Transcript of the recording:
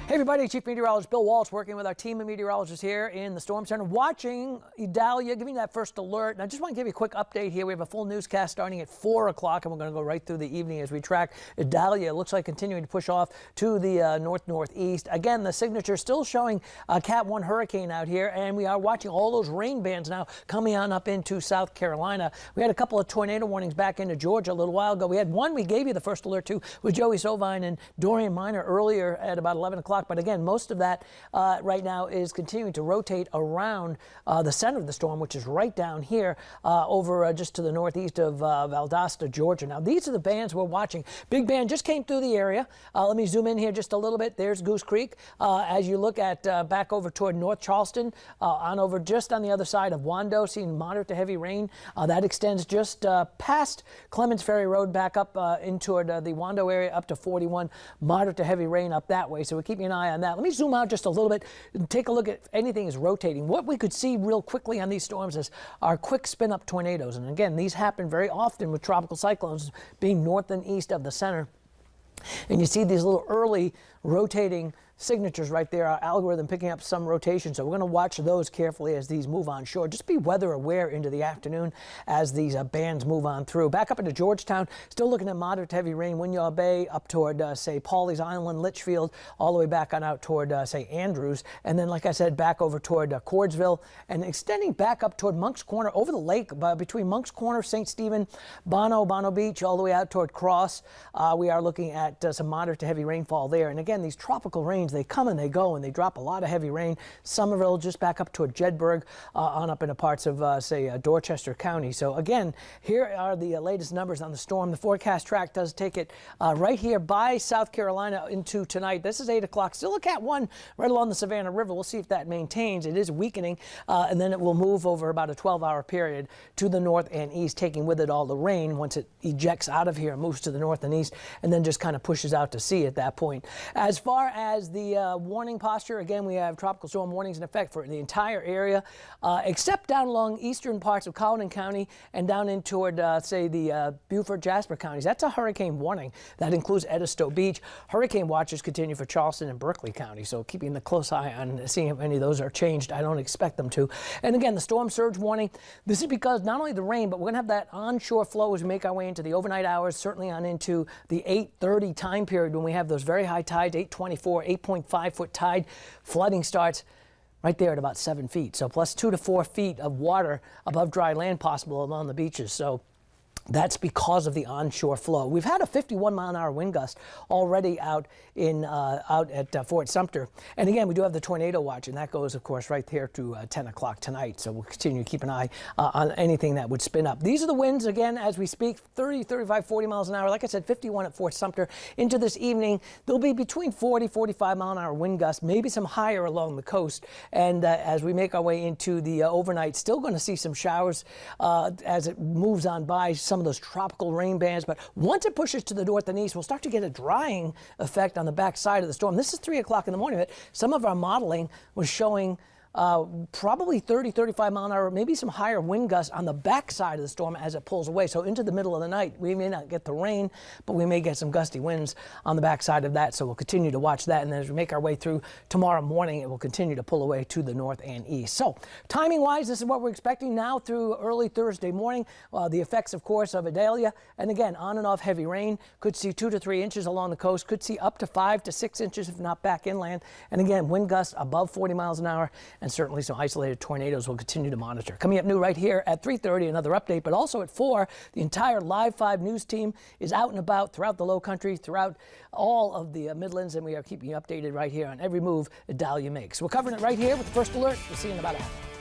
Hey everybody, Chief Meteorologist Bill Walsh working with our team of meteorologists here in the Storm Center, watching Idalia, giving that first alert. And I just want to give you a quick update here. We have a full newscast starting at 4 o'clock, and we're going to go right through the evening as we track Idalia. It looks like continuing to push off to the north-northeast. Again, the signature still showing Cat 1 hurricane out here, and we are watching all those rain bands now coming on up into South Carolina. We had a couple of tornado warnings back into Georgia a little while ago. We had one we gave you the first alert to with Joey Sovine and Dorian Minor earlier at about 11 o'clock. But again, most of that right now is continuing to rotate around the center of the storm, which is right down here over just to the northeast of Valdosta, Georgia. Now, these are the bands we're watching. Big band just came through the area. Let me zoom in here just a little bit. There's Goose Creek. As you look at back over toward North Charleston, on over just on the other side of Wando, seeing moderate to heavy rain. That extends just past Clemens Ferry Road back up in toward the Wando area up to 41. Moderate to heavy rain up that way. So we're keeping an eye on that. Let me zoom out just a little bit and take a look at if anything is rotating. What we could see real quickly on these storms is our quick spin-up tornadoes. And again, these happen very often with tropical cyclones being north and east of the center. And you see these little early rotating signatures right there, our algorithm picking up some rotation. So we're going to watch those carefully as these move on shore. Just be weather aware into the afternoon as these bands move on through. Back up into Georgetown, still looking at moderate to heavy rain, Winyaw Bay up toward, say, Pawleys Island, Litchfield, all the way back on out toward, say, Andrews. And then, like I said, back over toward Cordsville and extending back up toward Monk's Corner, over the lake, between Monk's Corner, St. Stephen, Bono Beach, all the way out toward Cross. We are looking at some moderate to heavy rainfall there. And again, these tropical rains, they come and they go, and they drop a lot of heavy rain. Somerville just back up toward Jedburgh, on up into parts of, say, Dorchester County. So again, here are the latest numbers on the storm. The forecast track does take it right here by South Carolina into tonight. This is 8 o'clock. Still a Cat 1 right along the Savannah River. We'll see if that maintains. It is weakening, and then it will move over about a 12-hour period to the north and east, taking with it all the rain once it ejects out of here and moves to the north and east, and then just kind of pushes out to sea at that point. As far as the warning posture, again, we have tropical storm warnings in effect for the entire area, except down along eastern parts of Colleton County and down in toward, say, the Beaufort, Jasper counties. That's a hurricane warning. That includes Edisto Beach. Hurricane watches continue for Charleston and Berkeley County, so keeping a close eye on seeing if any of those are changed. I don't expect them to. And again, the storm surge warning, this is because not only the rain, but we're going to have that onshore flow as we make our way into the overnight hours, certainly on into the 8:30 time period when we have those very high tides, 8:24, 8.5-foot tide. Flooding starts right there at about 7 feet. So plus 2 to 4 feet of water above dry land possible along the beaches. So that's because of the onshore flow. We've had a 51-mile-an-hour wind gust already out at Fort Sumter. And again, we do have the tornado watch, and that goes, of course, right there to 10 o'clock tonight. So we'll continue to keep an eye on anything that would spin up. These are the winds, again, as we speak, 30, 35, 40 miles an hour. Like I said, 51 at Fort Sumter. Into this evening, there'll be between 40, 45-mile-an-hour wind gusts, maybe some higher along the coast. And as we make our way into the overnight, still going to see some showers as it moves on by. Some of those tropical rain bands, but once it pushes to the north and east, we'll start to get a drying effect on the back side of the storm. This is 3 o'clock in the morning, but some of our modeling was showing probably 30, 35 mile an hour, maybe some higher wind gusts on the back side of the storm as it pulls away. So into the middle of the night, we may not get the rain, but we may get some gusty winds on the back side of that. So we'll continue to watch that. And then as we make our way through tomorrow morning, it will continue to pull away to the north and east. So timing wise, this is what we're expecting now through early Thursday morning. The effects, of course, of Idalia. And again, on and off heavy rain. Could see 2 to 3 inches along the coast. Could see up to 5 to 6 inches, if not back inland. And again, wind gusts above 40 miles an hour. And certainly some isolated tornadoes we'll continue to monitor. Coming up new right here at 3:30, another update, but also at 4, the entire Live 5 news team is out and about throughout the low country, throughout all of the Midlands, and we are keeping you updated right here on every move Idalia makes. We're covering it right here with the first alert. We'll see you in about a half.